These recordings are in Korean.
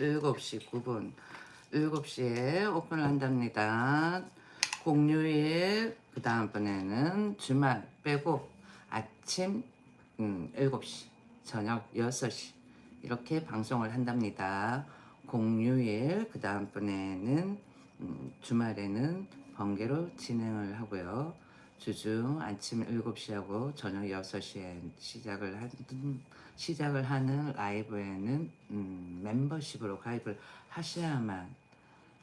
7시 9분 7시에 오픈을 한답니다. 공휴일 그 다음번에는 주말 빼고 아침 7시 저녁 6시 이렇게 방송을 한답니다. 공휴일 그 다음번에는 주말에는 번개로 진행을 하고요. 주중 아침 7시하고 저녁 6시에 시작을 하는 라이브에는 멤버십으로 가입을 하셔야만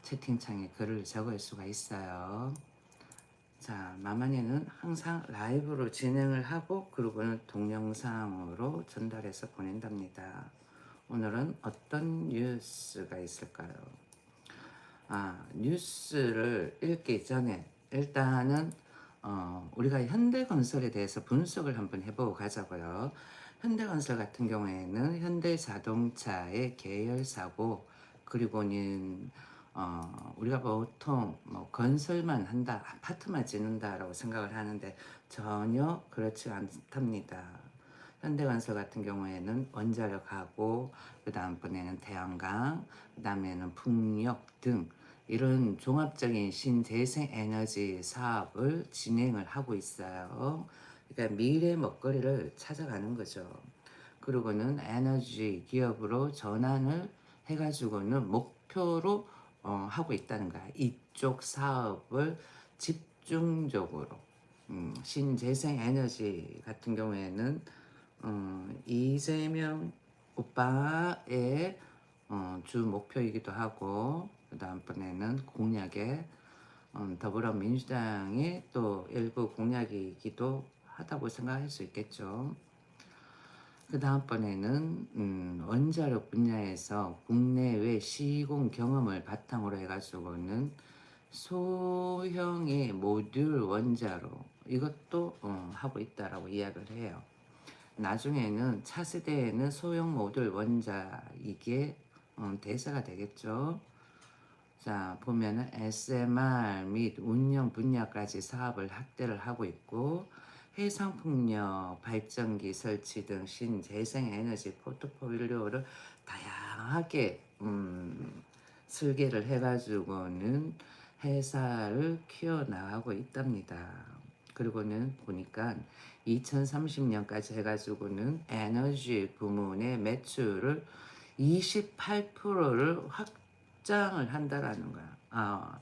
채팅창에 글을 적을 수가 있어요. 자, 마마니는 항상 라이브로 진행을 하고 그리고는 동영상으로 전달해서 보낸답니다. 오늘은 어떤 뉴스가 있을까요? 뉴스를 읽기 전에 일단은 우리가 현대건설에 대해서 분석을 한번 해보고 가자고요. 현대건설 같은 경우에는 현대자동차의 계열사고 그리고는 우리가 보통 뭐 건설만 한다, 아파트만 짓는다라고 생각을 하는데 전혀 그렇지 않답니다. 현대건설 같은 경우에는 원자력하고 그 다음번에는 태양광, 그 다음에는 풍력 등 이런 종합적인 신재생 에너지 사업을 진행을 하고 있어요. 그러니까 미래 먹거리를 찾아가는 거죠. 그리고는 에너지 기업으로 전환을 해가지고는 목표로 하고 있다는 거야. 이쪽 사업을 집중적으로 신재생 에너지 같은 경우에는 이재명 오빠의 주 목표이기도 하고 그 다음번에는 공약에 더불어민주당의 또 일부 공약이기도 하다고 생각할 수 있겠죠. 그 다음번에는 원자력 분야에서 국내외 시공 경험을 바탕으로 해가지고는 소형의 모듈 원자로 이것도 하고 있다라고 이야기를 해요. 나중에는 차세대에는 소형 모듈 원자 이게 대세가 되겠죠. 자, 보면은 SMR 및 운영 분야까지 사업을 확대를 하고 있고 해상풍력 발전기 설치 등 신재생에너지 포트폴리오를 다양하게 설계를 해가지고는 회사를 키워나가고 있답니다. 그리고는 보니까 2030년까지 해가지고는 에너지 부문의 매출을 28%를 확장을 한다라는 거야.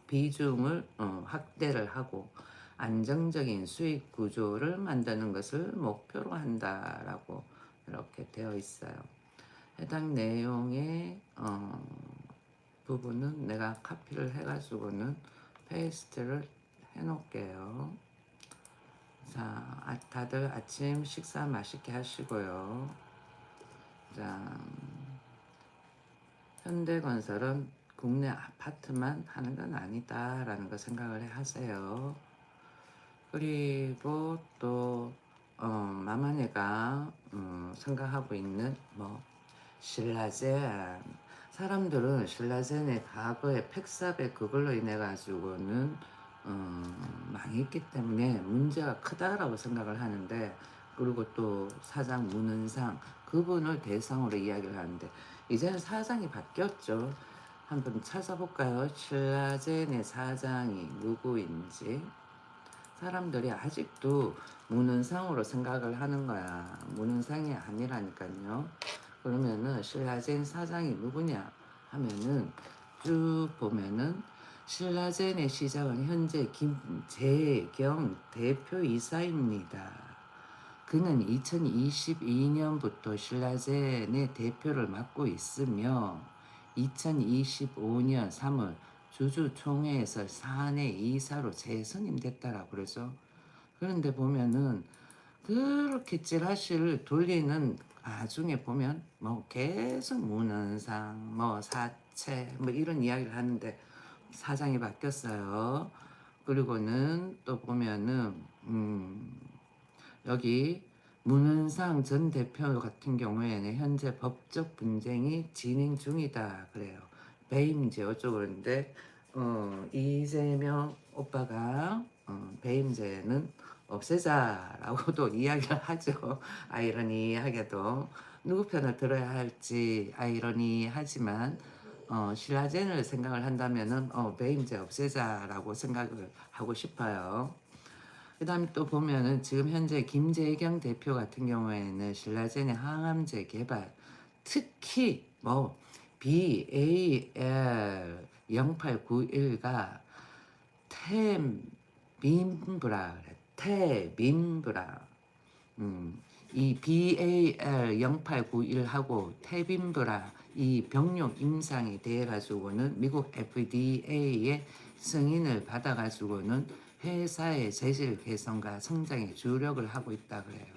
비중을 확대를 하고 안정적인 수익 구조를 만드는 것을 목표로 한다라고 이렇게 되어 있어요. 해당 내용의 부분은 내가 카피를 해가지고는 페이스트를 해놓을게요. 자, 다들 아침 식사 맛있게 하시고요. 자, 현대건설은 국내 아파트만 하는 건 아니다라는 거 생각을 하세요. 그리고 또 마마네가 생각하고 있는 뭐 신라젠 사람들은 신라젠의 과거의 팩사백 그걸로 인해 가지고는 망했기 때문에 문제가 크다라고 생각을 하는데 그리고 또 사장 문은상 그분을 대상으로 이야기를 하는데 이제는 사장이 바뀌었죠. 한번 찾아볼까요? 신라젠의 사장이 누구인지. 사람들이 아직도 문은상으로 생각을 하는 거야. 문은상이 아니라니까요. 그러면은 신라젠 사장이 누구냐 하면은 쭉 보면은 신라젠의 시장은 현재 김재경 대표이사입니다. 그는 2022년부터 신라젠의 대표를 맡고 있으며 2025년 3월 주주총회에서 사내 이사로 재선임됐다라고 그러죠. 그런데 보면은 그렇게 찌라시를 돌리는 나중에 보면 뭐 계속 문헌상 뭐 사채 뭐 이런 이야기를 하는데 사장이 바뀌었어요. 그리고는 또 보면은 여기 문은상 전 대표 같은 경우에는 현재 법적 분쟁이 진행 중이다 그래요. 배임제 어쩌고 그러는데 이재명 오빠가 배임제는 없애자라고도 이야기를 하죠. 아이러니하게도 누구 편을 들어야 할지 아이러니하지만 신라젠을 생각을 한다면은 배임제 없애자라고 생각을 하고 싶어요. 그다음에 또 보면은 지금 현재 김재경 대표 같은 경우에는 신라젠의 항암제 개발, 특히 뭐 BAL 0891가 테민브라 그래. 테민브라. 이 BAL 0891하고 테빈브라 이 병용 임상이 돼 가지고는 미국 FDA의 승인을 받아 가지고는 회사의 재질 개선과 성장에 주력을 하고 있다 그래요.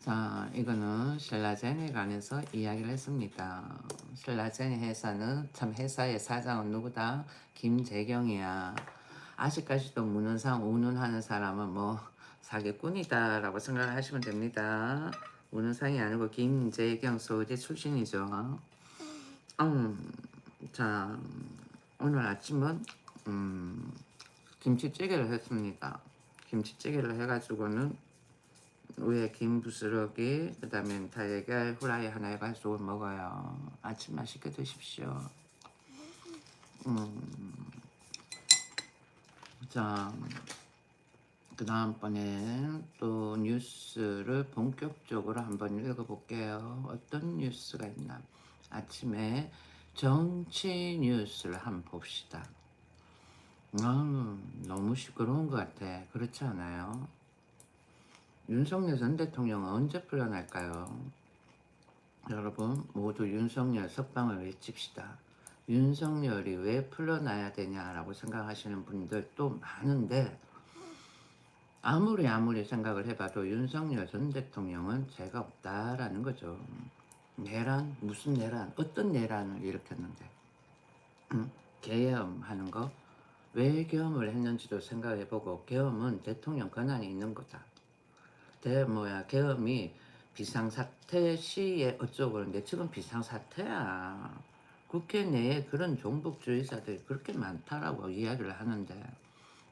자, 이거는 신라젠에 관해서 이야기를 했습니다. 신라젠 회사는 참 회사의 사장은 누구다? 김재경이야. 아직까지도 문헌상 운운하는 사람은 뭐 사기꾼이다라고 생각을 하시면 됩니다. 문헌상이 아니고 김재경 소재 출신이죠. 자, 오늘 아침은 김치찌개를 했습니다. 김치찌개를 해가지고는 위에 김 부스러기, 그 다음에 달걀 후라이 하나 해가지고 먹어요. 아침 맛있게 드십시오. 자, 그 다음번에 또 뉴스를 본격적으로 한번 읽어볼게요. 어떤 뉴스가 있나? 아침에 정치 뉴스를 한번 봅시다. 너무 시끄러운 것 같아. 그렇지 않아요? 윤석열 전 대통령은 언제 풀려날까요? 여러분 모두 윤석열 석방을 외칩시다. 윤석열이 왜 풀려나야 되냐라고 생각하시는 분들도 많은데 아무리 생각을 해봐도 윤석열 전 대통령은 죄가 없다라는 거죠. 내란? 무슨 내란? 어떤 내란을 일으켰는데? 계엄하는 거? 왜 계엄을 했는지도 생각해보고 계엄은 대통령 권한이 있는 거다. 계엄이 비상사태 시에 어쩌고 그러는데 지금 비상사태야. 국회 내에 그런 종북주의자들이 그렇게 많다라고 이야기를 하는데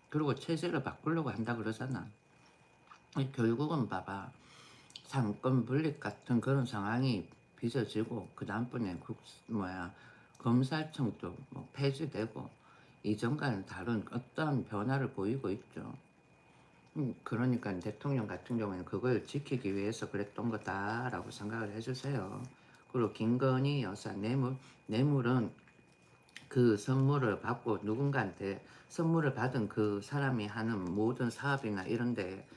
그리고 체제를 바꾸려고 한다 그러잖아. 결국은 봐봐. 상권 분립 같은 그런 상황이 빚어지고 그 다음번에 검찰청도 뭐 폐지되고 이전과는 다른 어떠한 변화를 보이고 있죠. 그러니까 대통령 같은 경우에는 그걸 지키기 위해서 그랬던 거다라고 생각을 해주세요. 그리고 김건희 여사 뇌물은 그 선물을 받고 누군가한테 선물을 받은 그 사람이 하는 모든 사업이나 이런데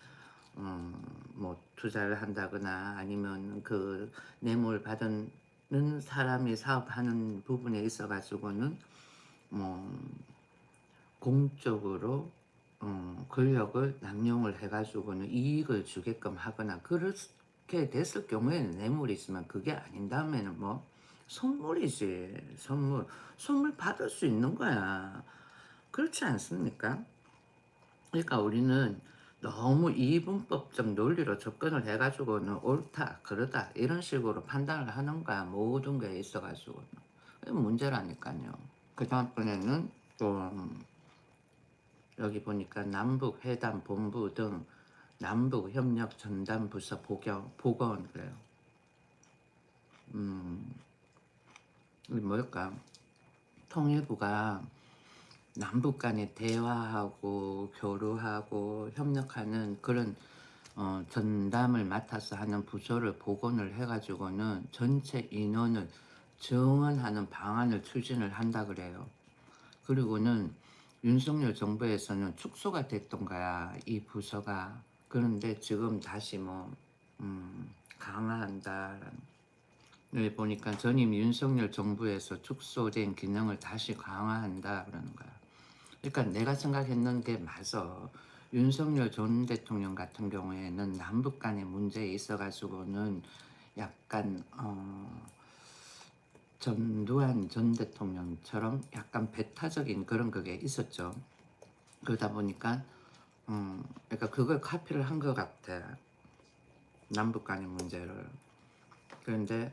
뭐 투자를 한다거나 아니면 그 뇌물 받은 사람이 사업하는 부분에 있어 가지고는 뭐 공적으로 권력을 남용을 해가지고는 이익을 주게끔 하거나 그렇게 됐을 경우에는 뇌물이 있으면 그게 아닌다면은 뭐 선물이지. 선물 받을 수 있는 거야. 그렇지 않습니까? 그러니까 우리는 너무 이분법적 논리로 접근을 해가지고는 옳다 그러다 이런 식으로 판단을 하는 거야. 모든 게 있어가지고는 문제라니까요. 그 다음번에는 또 여기 보니까 남북회담본부 등 남북협력전담부서 복원 그래요. 이게 뭘까? 통일부가 남북 간에 대화하고 교류하고 협력하는 그런 전담을 맡아서 하는 부서를 복원을 해가지고는 전체 인원을 증원하는 방안을 추진을 한다 그래요. 그리고는 윤석열 정부에서는 축소가 됐던 거야, 이 부서가. 그런데 지금 다시 강화한다라는. 여기 보니까 전임 윤석열 정부에서 축소된 기능을 다시 강화한다 그러는 거야. 그러니까 내가 생각했는 게 맞아. 윤석열 전 대통령 같은 경우에는 남북 간의 문제에 있어가지고는 약간 전두환 전 대통령처럼 약간 배타적인 그런 그게 있었죠. 그러다 보니까 그러니까 그걸 카피를 한 것 같아. 남북 간의 문제를. 그런데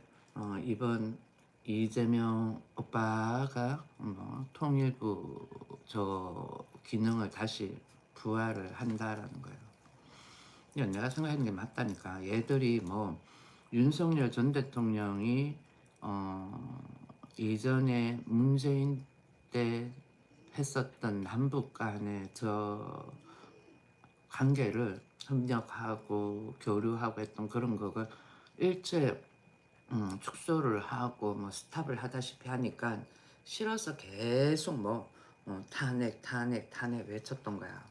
이번 이재명 오빠가 통일부 저 기능을 다시 부활을 한다라는 거예요. 내가 생각하는 게 맞다니까. 얘들이 뭐 윤석열 전 대통령이 예전에 문재인 때 했었던 남북 간의 저 관계를 협력하고 교류하고 했던 그런 거를 일제 축소를 하고 뭐 스탑을 하다시피 하니까 싫어서 계속 뭐 탄핵 탄핵 탄핵 외쳤던 거야.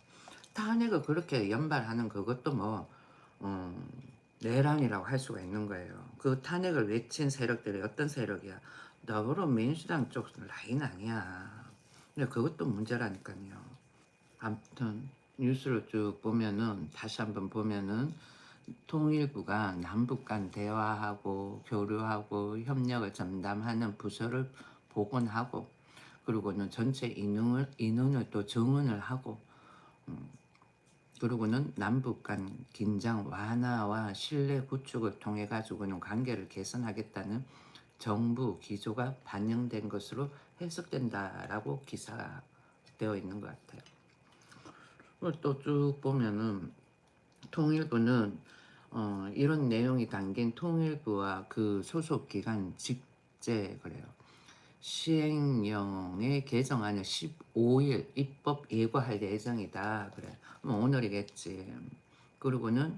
탄핵을 그렇게 연발하는 그것도 뭐 어, 내란이라고 할 수가 있는 거예요. 그 탄핵을 외친 세력들이 어떤 세력이야? 더불어민주당 쪽 라인 아니야. 근데 그것도 문제라니까요. 아무튼 뉴스를 쭉 보면은 다시 한번 보면은 통일부가 남북 간 대화하고 교류하고 협력을 전담하는 부서를 복원하고 그리고는 전체 인원을 또 정원을 하고 그리고는 남북 간 긴장 완화와 신뢰 구축을 통해 가지고는 관계를 개선하겠다는 정부 기조가 반영된 것으로 해석된다라고 기사가 되어 있는 것 같아요. 또 쭉 보면은 통일부는 이런 내용이 담긴 통일부와 그 소속 기관 직제 그래요. 시행령의 개정안을 15일 입법 예고할 예정이다. 그래. 뭐 오늘이겠지. 그리고는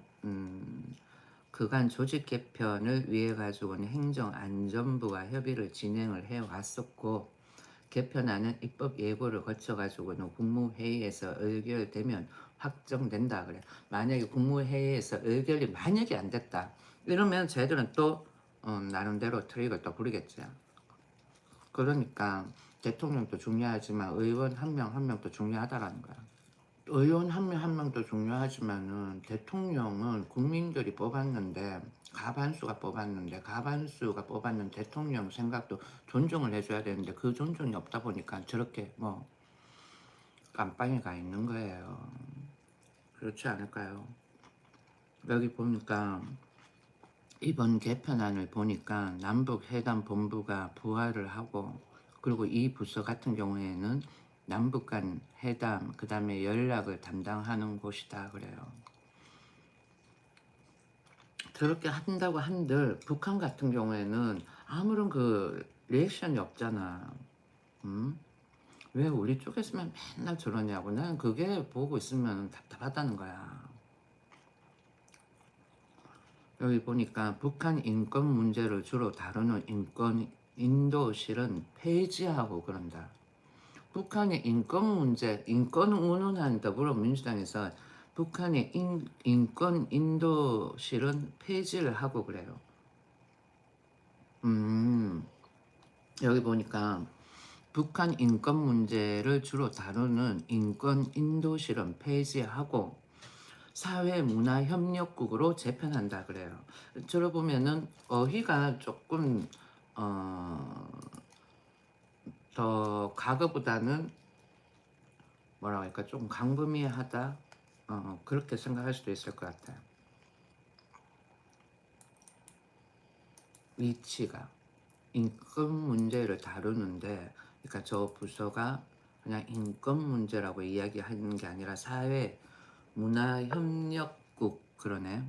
그간 조직 개편을 위해 가지고는 행정안전부가 협의를 진행을 해 왔었고 개편안은 입법 예고를 거쳐 가지고는 국무회의에서 의결되면 확정된다 그래. 만약에 국무회의에서 의결이 만약에 안 됐다. 이러면 쟤들은 또 나름대로 트릭을 또 부리겠지. 그러니까 대통령도 중요하지만 의원 한 명 한 명도 중요하다라는 거야. 의원 한 명 한 명도 중요하지만은 대통령은 국민들이 뽑았는데 가반수가 뽑았는 대통령 생각도 존중을 해줘야 되는데 그 존중이 없다 보니까 저렇게 뭐 깜빵에 가 있는 거예요. 그렇지 않을까요? 여기 보니까 이번 개편안을 보니까 남북회담본부가 부활을 하고 그리고 이 부서 같은 경우에는 남북 간 회담 그 다음에 연락을 담당하는 곳이다 그래요. 그렇게 한다고 한들 북한 같은 경우에는 아무런 그 리액션이 없잖아. 음? 왜 우리 쪽에서만 맨날 저러냐고. 나는 그게 보고 있으면 답답하다는 거야. 여기 보니까 북한 인권 문제를 주로 다루는 인권 인도실은 폐지하고 그런다. 북한의 인권 문제, 인권 운운한 더불어민주당에서 북한의 인권 인도실은 폐지를 하고 그래요. 여기 보니까 북한 인권 문제를 주로 다루는 인권 인도실은 폐지하고 사회문화협력국으로 재편한다 그래요. 들어보면은 어휘가 조금 더 과거보다는 뭐라고 할까 좀 광범위하다 그렇게 생각할 수도 있을 것 같아요. 위치가 인권 문제를 다루는데 그러니까 저 부서가 그냥 인권 문제라고 이야기하는 게 아니라 사회 문화협력국 그러네.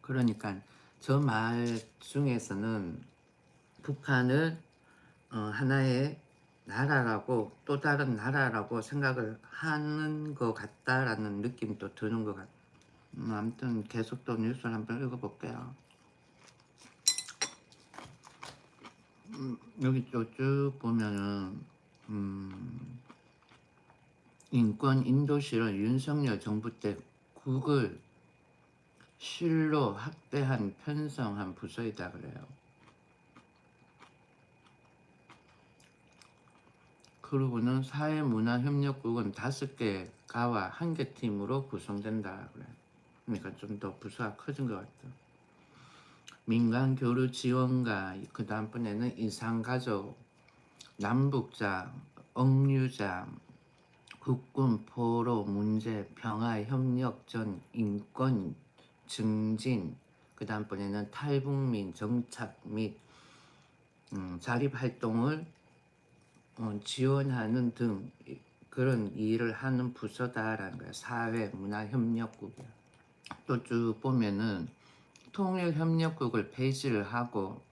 그러니까 저 말 중에서는 북한을 하나의 나라라고 또 다른 나라라고 생각을 하는 것 같다라는 느낌도 드는 것 같아요. 아무튼 계속 또 뉴스를 한번 읽어볼게요. 여기 또 쭉 보면은 인권 인도실은 윤석열 정부 때 국을 실로 확대한 편성한 부서이다 그래요. 그리고는 사회문화협력국은 5개 가와 1개 팀으로 구성된다 그래. 그러니까 좀 더 부서가 커진 것 같아. 민간 교류 지원가 그 다음번에는 이산가족, 남북자, 억류자, 국군 포로 문제, 평화 협력 전 인권 증진 그 다음번에는 탈북민 정착 및 자립 활동을 지원하는 등 그런 일을 하는 부서다라는 거야. 사회문화협력국이야. 또 쭉 보면은 통일협력국을 폐지를 하고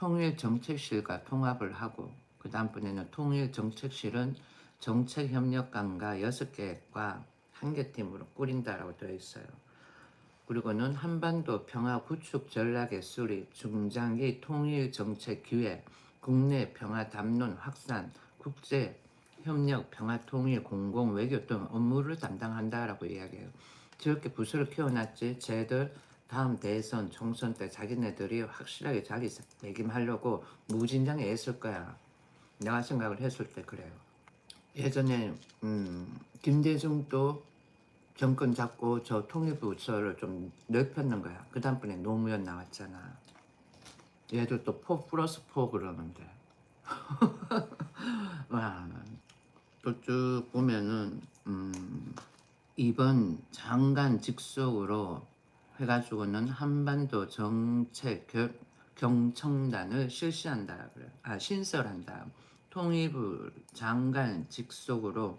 통일정책실과 통합을 하고 그 다음번에는 통일정책실은 정책협력관과 6개과 한 개 팀으로 꾸린다라고 되어 있어요. 그리고는 한반도 평화 구축 전략의 수립, 중장기 통일 정책 기획, 국내 평화 담론 확산, 국제 협력 평화 통일 공공 외교 등 업무를 담당한다라고 이야기해요. 저렇게 부서를 키워놨지 쟤들 다음 대선 총선 때 자기네들이 확실하게 자리 매김하려고 무진장에 애쓸 거야. 내가 생각을 했을 때 그래요. 예전에 김대중도 정권 잡고 저 통일부서를 좀 넓혔는 거야. 그 다음번에 노무현 나왔잖아. 얘들 또 4+4 그러는데. 와, 또 쭉 보면은 이번 장관 직속으로 해가지고는 한반도 정책 경청단을 실시한다 그래. 신설한다. 통일부 장관 직속으로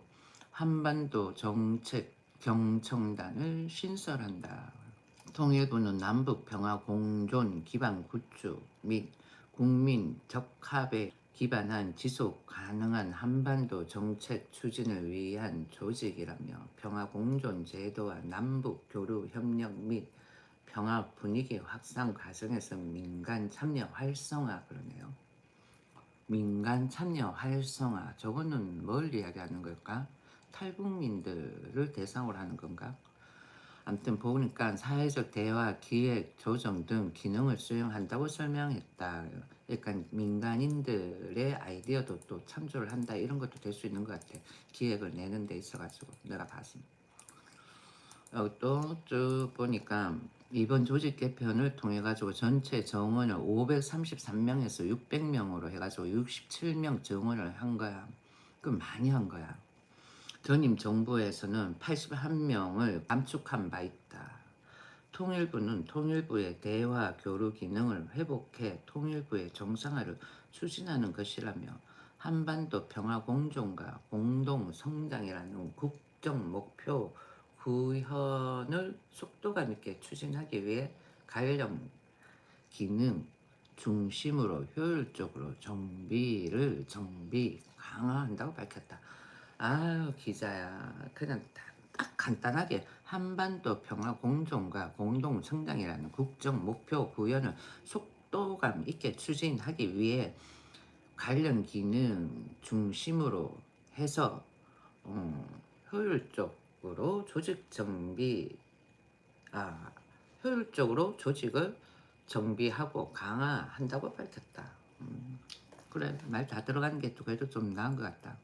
한반도 정책 경청단을 신설한다. 통일부는 남북 평화 공존 기반 구축 및 국민 적합에 기반한 지속 가능한 한반도 정책 추진을 위한 조직이라며 평화 공존 제도와 남북 교류 협력 및 평화 분위기 확산 과정에서 민간 참여 활성화 그러네요. 민간 참여 활성화 저거는 뭘 이야기하는 걸까? 탈북민들을 대상으로 하는 건가? 아무튼 보니까 사회적 대화, 기획, 조정 등 기능을 수행한다고 설명했다. 그러니까 민간인들의 아이디어도 또 참조를 한다 이런 것도 될 수 있는 것 같아. 기획을 내는 데 있어가지고 내가 봤습니다. 또 쭉 보니까 이번 조직 개편을 통해 가지고 전체 정원을 533명에서 600명으로 해가지고 67명 정원을 한 거야. 그럼 많이 한 거야. 전임 정부에서는 81명을 감축한 바 있다. 통일부는 통일부의 대화 교류 기능을 회복해 통일부의 정상화를 추진하는 것이라며 한반도 평화 공존과 공동 성장이라는 국정 목표 구현을 속도감 있게 추진하기 위해 관련 기능 중심으로 효율적으로 정비 강화한다고 밝혔다. 아유 기자야 그냥 딱 간단하게 한반도 평화 공존과 공동 성장이라는 국정 목표 구현을 속도감 있게 추진하기 위해 관련 기능 중심으로 해서 효율적으로 조직 정비 효율적으로 조직을 정비하고 강화한다고 밝혔다. 그래 말 다 들어가는 게 그래도 좀 나은 것 같다.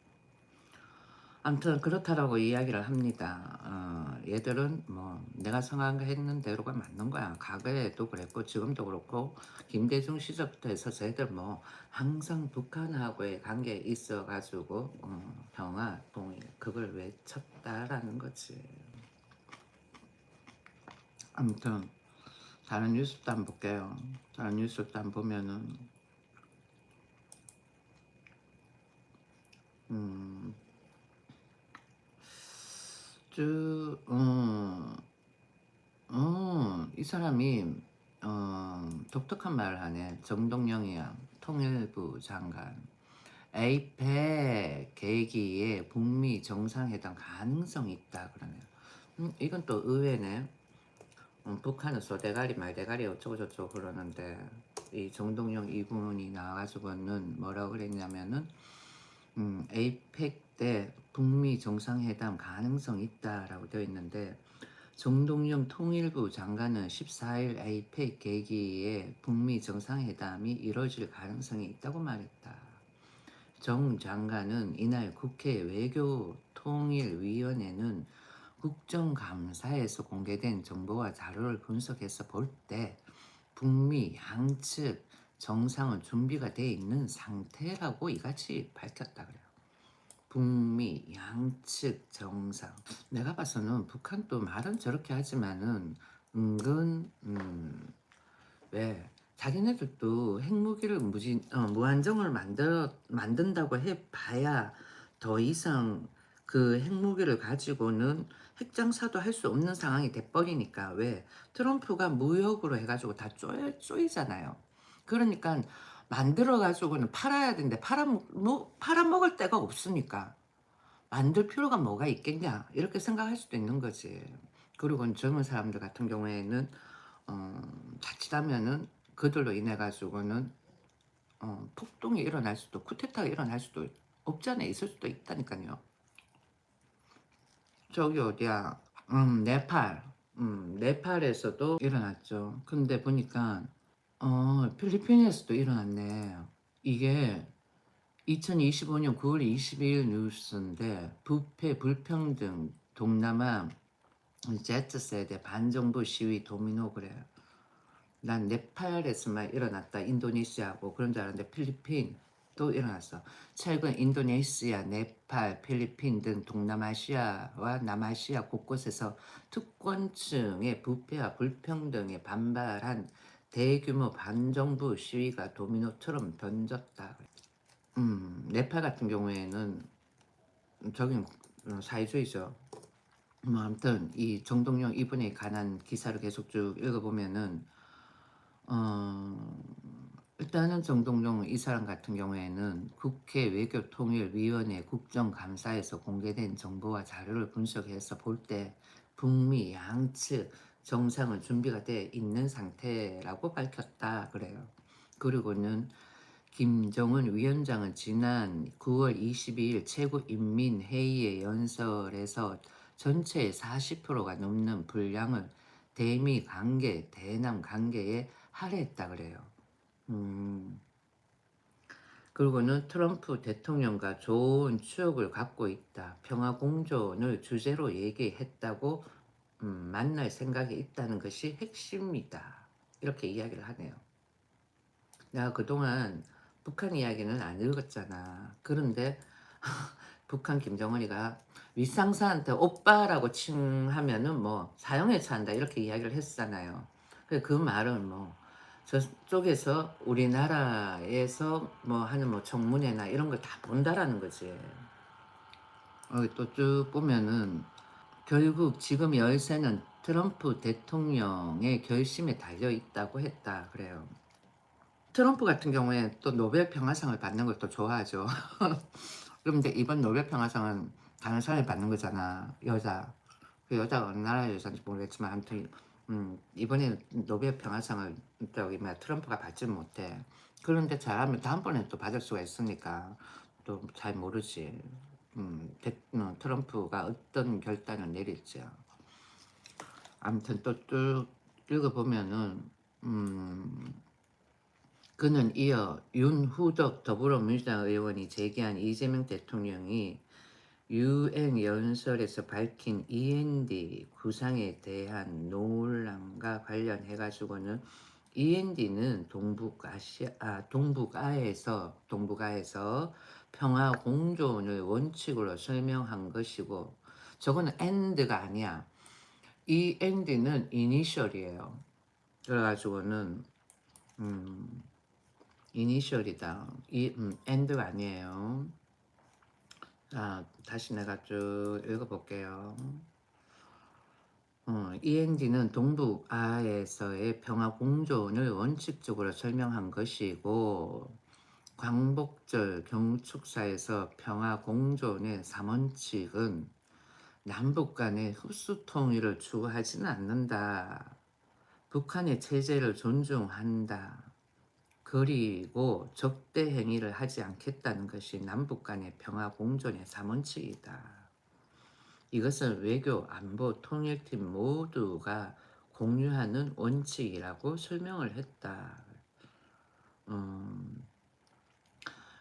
아무튼 그렇다라고 이야기를 합니다. 얘들은 뭐 내가 생각했는 대로가 맞는 거야. 과거에도 그랬고 지금도 그렇고 김대중 시절부터 해서 쟤들 뭐 항상 북한하고의 관계에 있어가지고 평화, 통일 그걸 외쳤다라는 거지. 아무튼 다른 뉴스도 한번 볼게요. 다른 뉴스도 한번 보면은 쭉 이 사람이 독특한 말을 하네. 정동영이야. 통일부 장관. 에이펙 계기에 북미 정상회담 가능성이 있다 그러네요. 이건 또 의외네. 북한은 소대가리 말대가리 어쩌고저쩌고 그러는데 이 정동영 이분이 나와가지고는 뭐라고 그랬냐면은 에이펙 때 북미 정상회담 가능성이 있다라고 되어 있는데 정동영 통일부 장관은 14일 에이펙 계기에 북미 정상회담이 이뤄질 가능성이 있다고 말했다. 정 장관은 이날 국회 외교통일위원회는 국정감사에서 공개된 정보와 자료를 분석해서 볼 때 북미 양측 정상은 준비가 돼 있는 상태라고 이같이 밝혔다 그래요. 북미 양측 정상. 내가 봐서는 북한도 말은 저렇게 하지만은 은근 왜 자기네들도 핵무기를 무한정을 만든다고 해봐야 더 이상 그 핵무기를 가지고는 핵장사도 할 수 없는 상황이 돼버리니까 왜 트럼프가 무역으로 해가지고 다 쪼이잖아요. 그러니까 만들어 가지고는 팔아야 되는데 팔아먹을 데가 없으니까 '만들 필요가 뭐가 있겠냐.' 이렇게 생각할 수도 있는 거지. 그리고는 젊은 사람들 같은 경우에는 어 자칫하면은 그들로 인해 가지고는 폭동이 일어날 수도 쿠데타가 일어날 수도 없지 않아 있을 수도 있다니깐요. 저기 어디야 네팔. 네팔에서도 일어났죠. 근데 보니까 필리핀에서도 일어났네. 이게 2025년 9월 22일 뉴스인데 부패 불평등 동남아 Z세대 반정부 시위 도미노 그래요. 난 네팔에서만 일어났다. 인도네시아고 그런 줄 알았는데 필리핀도 일어났어. 최근 인도네시아, 네팔, 필리핀 등 동남아시아와 남아시아 곳곳에서 특권층의 부패와 불평등에 반발한 대규모 반정부 시위가 도미노처럼 번졌다. 네팔 같은 경우에는 저긴 사회주의죠. 뭐 아무튼 이 정동영 이분에 관한 기사를 계속 쭉 읽어보면은 어 일단은 정동영 이 사람 같은 경우에는 국회 외교통일위원회 국정감사에서 공개된 정보와 자료를 분석해서 볼 때 북미 양측 정상은 준비가 돼 있는 상태라고 밝혔다 그래요. 그리고는 김정은 위원장은 지난 9월 22일 최고인민회의의 연설에서 전체의 40%가 넘는 분량을 대미 관계, 대남 관계에 할애했다 그래요. 음, 그리고는 트럼프 대통령과 좋은 추억을 갖고 있다. 평화 공존을 주제로 얘기했다고 만날 생각이 있다는 것이 핵심이다. 이렇게 이야기를 하네요. 내가 그동안 북한 이야기는 안 읽었잖아. 그런데 북한 김정은이가 윗상사한테 오빠라고 칭하면은 뭐 사형에 처한다 이렇게 이야기를 했잖아요. 그 말은 뭐 저쪽에서 우리나라에서 뭐 하는 뭐 청문회나 이런 걸 다 본다라는 거지. 또 쭉 보면은 결국 지금 열쇠는 트럼프 대통령의 결심에 달려 있다고 했다 그래요. 트럼프 같은 경우에 또 노벨 평화상을 받는 걸 또 좋아하죠. 그런데 이번 노벨 평화상은 다른 사람이 받는 거잖아. 여자. 그 여자가 어느 나라의 여자인지 모르겠지만 아무튼 이번에 노벨 평화상을 저기 뭐 트럼프가 받지는 못해. 그런데 잘하면 다음번에 또 받을 수가 있으니까 또 잘 모르지. 트럼프가 어떤 결단을 내릴지. 아무튼 또 쭉 읽어보면은 그는 이어 윤후덕 더불어민주당 의원이 제기한 이재명 대통령이 UN 연설에서 밝힌 END 구상에 대한 논란과 관련해가지고는 END는 동북아에서 평화 공존을 원칙으로 설명한 것이고 저거는 end가 아니야. END는 이니셜이에요. 그래가지고는 이니셜이다. end가 아니에요. 자, 다시 내가 쭉 읽어볼게요. END는 동북아에서의 평화 공존을 원칙적으로 설명한 것이고 광복절 경축사에서 평화 공존의 3원칙은 남북 간의 흡수 통일을 추구하지는 않는다. 북한의 체제를 존중한다. 그리고 적대 행위를 하지 않겠다는 것이 남북 간의 평화 공존의 3원칙이다. 이것은 외교, 안보, 통일팀 모두가 공유하는 원칙이라고 설명을 했다. 음,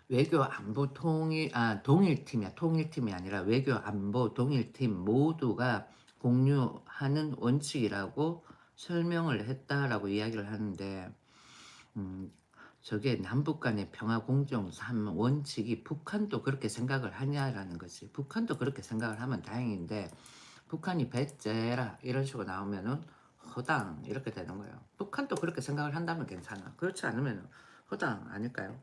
외교, 안보, 동일팀이야. 통일팀이 아니라 외교, 안보, 동일팀 모두가 공유하는 원칙이라고 설명을 했다라고 이야기를 하는데 저게 남북 간의 평화 공존 3원칙이 북한도 그렇게 생각을 하냐라는 거지. 북한도 그렇게 생각을 하면 다행인데 북한이 배째라 이런 식으로 나오면은 허당 이렇게 되는 거예요. 북한도 그렇게 생각을 한다면 괜찮아. 그렇지 않으면 허당 아닐까요?